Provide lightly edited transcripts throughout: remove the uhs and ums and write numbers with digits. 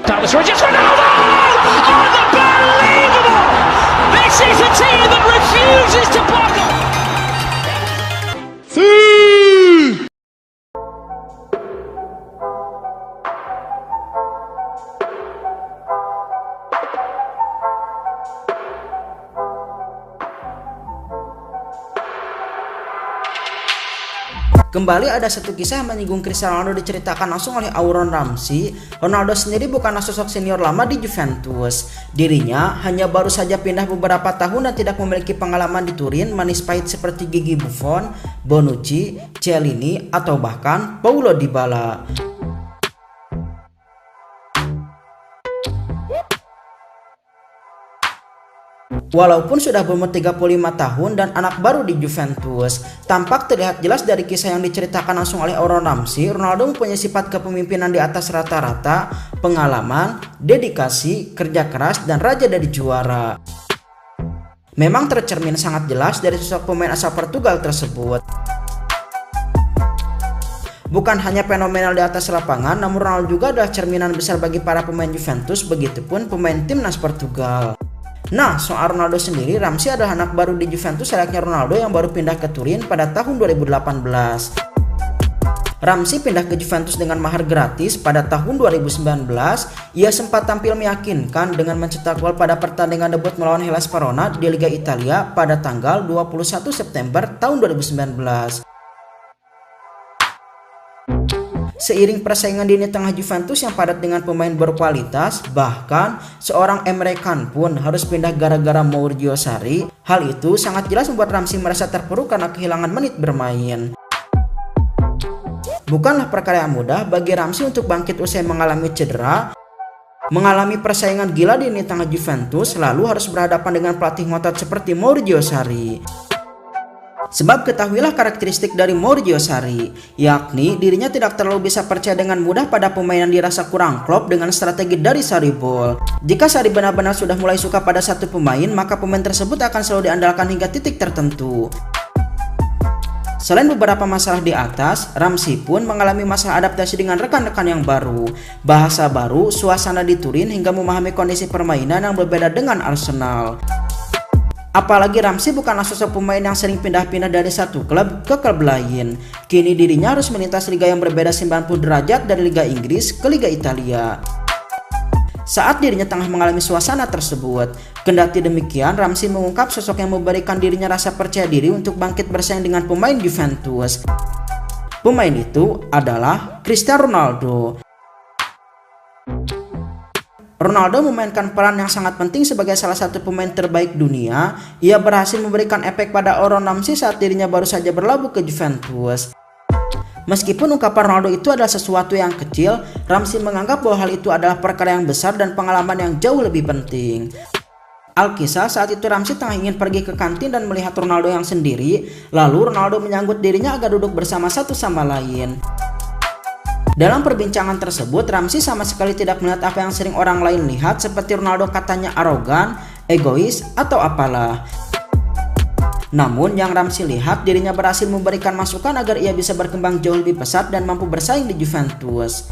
That was Rodgers. Ronaldo! Unbelievable! This is a team that refuses to buckle. Kembali ada satu kisah yang menyinggung Cristiano Ronaldo diceritakan langsung oleh Aaron Ramsey. Ronaldo sendiri bukanlah sosok senior lama di Juventus. Dirinya hanya baru saja pindah beberapa tahun dan tidak memiliki pengalaman di Turin manis pahit seperti Gigi Buffon, Bonucci, Chiellini, atau bahkan Paulo Dybala. Walaupun sudah berumur 35 tahun dan anak baru di Juventus, tampak terlihat jelas dari kisah yang diceritakan langsung oleh Aaron Ramsey, Ronaldo mempunyai sifat kepemimpinan di atas rata-rata, pengalaman, dedikasi, kerja keras, dan raja dari juara. Memang tercermin sangat jelas dari sosok pemain asal Portugal tersebut. Bukan hanya fenomenal di atas lapangan, namun Ronaldo juga adalah cerminan besar bagi para pemain Juventus, begitupun pemain timnas Portugal. Nah, soal Ronaldo sendiri, Ramsey adalah anak baru di Juventus layaknya Ronaldo yang baru pindah ke Turin pada tahun 2018. Ramsey pindah ke Juventus dengan mahar gratis pada tahun 2019. Ia sempat tampil meyakinkan dengan mencetak gol pada pertandingan debut melawan Hellas Verona di Liga Italia pada tanggal 21 September tahun 2019. Seiring persaingan di lini tengah Juventus yang padat dengan pemain berkualitas, bahkan seorang Emre Can pun harus pindah gara-gara Maurizio Sarri. Hal itu sangat jelas membuat Ramsey merasa terpuruk karena kehilangan menit bermain. Bukanlah perkara yang mudah bagi Ramsey untuk bangkit usai mengalami cedera, mengalami persaingan gila di lini tengah Juventus, lalu harus berhadapan dengan pelatih ngotot seperti Maurizio Sarri. Sebab ketahuilah karakteristik dari Maurizio Sarri, yakni dirinya tidak terlalu bisa percaya dengan mudah pada pemain yang dirasa kurang klop dengan strategi dari Sarri Ball. Jika Sarri benar-benar sudah mulai suka pada satu pemain, maka pemain tersebut akan selalu diandalkan hingga titik tertentu. Selain beberapa masalah di atas, Ramsey pun mengalami masalah adaptasi dengan rekan-rekan yang baru, bahasa baru, suasana di Turin, hingga memahami kondisi permainan yang berbeda dengan Arsenal. Apalagi Ramsey bukanlah sosok pemain yang sering pindah-pindah dari satu klub ke klub lain. Kini dirinya harus melintas liga yang berbeda 90 derajat dari Liga Inggris ke Liga Italia. Saat dirinya tengah mengalami suasana tersebut, kendati demikian Ramsey mengungkap sosok yang memberikan dirinya rasa percaya diri untuk bangkit bersaing dengan pemain Juventus. Pemain itu adalah Cristiano Ronaldo. Ronaldo memainkan peran yang sangat penting sebagai salah satu pemain terbaik dunia. Ia berhasil memberikan efek pada Aaron Ramsey saat dirinya baru saja berlabuh ke Juventus. Meskipun ungkapan Ronaldo itu adalah sesuatu yang kecil, Ramsey menganggap bahwa hal itu adalah perkara yang besar dan pengalaman yang jauh lebih penting. Alkisah saat itu Ramsey tengah ingin pergi ke kantin dan melihat Ronaldo yang sendiri, lalu Ronaldo menyambut dirinya agar duduk bersama satu sama lain. Dalam perbincangan tersebut, Ramsey sama sekali tidak melihat apa yang sering orang lain lihat, seperti Ronaldo katanya arogan, egois, atau apalah. Namun yang Ramsey lihat, dirinya berhasil memberikan masukan agar ia bisa berkembang jauh lebih pesat dan mampu bersaing di Juventus.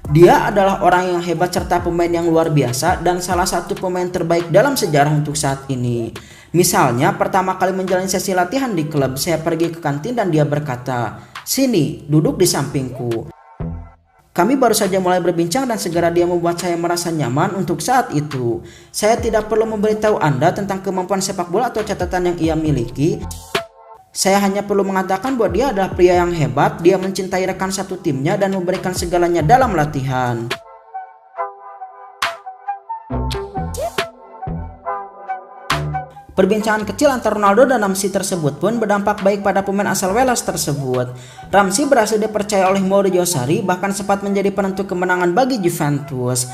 Dia adalah orang yang hebat serta pemain yang luar biasa dan salah satu pemain terbaik dalam sejarah untuk saat ini. Misalnya, pertama kali menjalani sesi latihan di klub, saya pergi ke kantin dan dia berkata, "Sini, duduk di sampingku." Kami baru saja mulai berbincang dan segera dia membuat saya merasa nyaman untuk saat itu. Saya tidak perlu memberitahu Anda tentang kemampuan sepak bola atau catatan yang ia miliki. Saya hanya perlu mengatakan bahwa dia adalah pria yang hebat, dia mencintai rekan satu timnya dan memberikan segalanya dalam latihan. Perbincangan kecil antara Ronaldo dan Ramsey tersebut pun berdampak baik pada pemain asal Wales tersebut. Ramsey berhasil dipercaya oleh Maurizio Sarri, bahkan sempat menjadi penentu kemenangan bagi Juventus.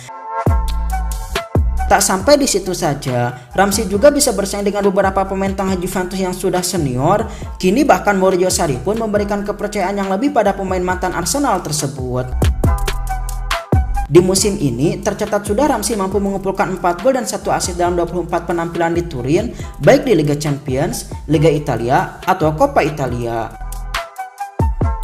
Tak sampai di situ saja, Ramsey juga bisa bersaing dengan beberapa pemain tengah Juventus yang sudah senior. Kini bahkan Maurizio Sarri pun memberikan kepercayaan yang lebih pada pemain mantan Arsenal tersebut. Di musim ini, tercatat sudah Ramsey mampu mengumpulkan 4 gol dan 1 assist dalam 24 penampilan di Turin, baik di Liga Champions, Liga Italia, atau Coppa Italia.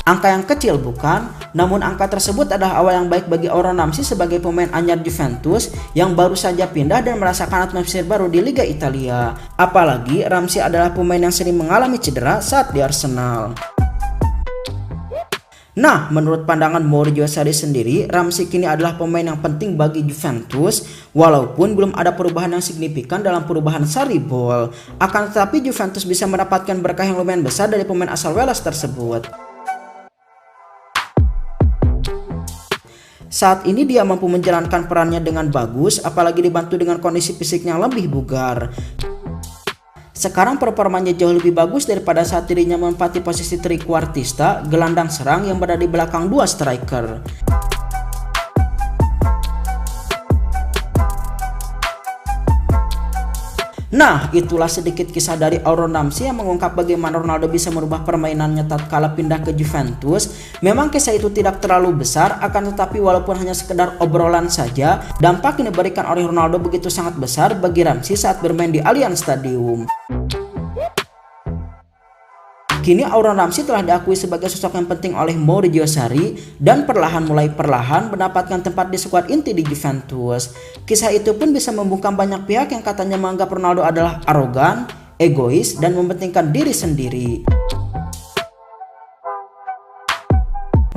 Angka yang kecil bukan? Namun angka tersebut adalah awal yang baik bagi Aaron Ramsey sebagai pemain anyar Juventus yang baru saja pindah dan merasakan atmosfer baru di Liga Italia. Apalagi Ramsey adalah pemain yang sering mengalami cedera saat di Arsenal. Nah, menurut pandangan Maurizio Sarri sendiri, Ramsey kini adalah pemain yang penting bagi Juventus, walaupun belum ada perubahan yang signifikan dalam perubahan Sarri Ball. Akan tetapi Juventus bisa mendapatkan berkah yang lumayan besar dari pemain asal Wales tersebut. Saat ini dia mampu menjalankan perannya dengan bagus, apalagi dibantu dengan kondisi fisiknya yang lebih bugar. Sekarang performanya jauh lebih bagus daripada saat dirinya menempati posisi trequartista, gelandang serang yang berada di belakang dua striker. Nah, itulah sedikit kisah dari Aaron Ramsey yang mengungkap bagaimana Ronaldo bisa merubah permainannya tatkala pindah ke Juventus. Memang kisah itu tidak terlalu besar, akan tetapi walaupun hanya sekedar obrolan saja, dampak yang diberikan oleh Ronaldo begitu sangat besar bagi Ramsey saat bermain di Allianz Stadium. Kini Aaron Ramsey telah diakui sebagai sosok yang penting oleh Maurizio Sarri dan mulai perlahan mendapatkan tempat di skuad inti di Juventus. Kisah itu pun bisa membungkam banyak pihak yang katanya menganggap Ronaldo adalah arogan, egois, dan mementingkan diri sendiri.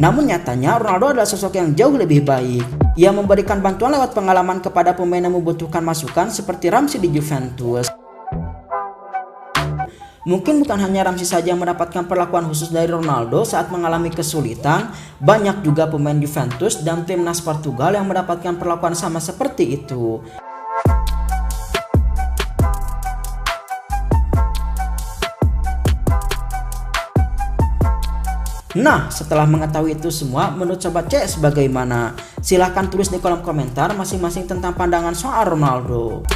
Namun nyatanya Ronaldo adalah sosok yang jauh lebih baik. Ia memberikan bantuan lewat pengalaman kepada pemain yang membutuhkan masukan seperti Ramsey di Juventus. Mungkin bukan hanya Ramsey saja yang mendapatkan perlakuan khusus dari Ronaldo saat mengalami kesulitan, banyak juga pemain Juventus dan timnas Portugal yang mendapatkan perlakuan sama seperti itu. Nah, setelah mengetahui itu semua, menurut Sobat CS bagaimana? Silahkan tulis di kolom komentar masing-masing tentang pandangan soal Ronaldo.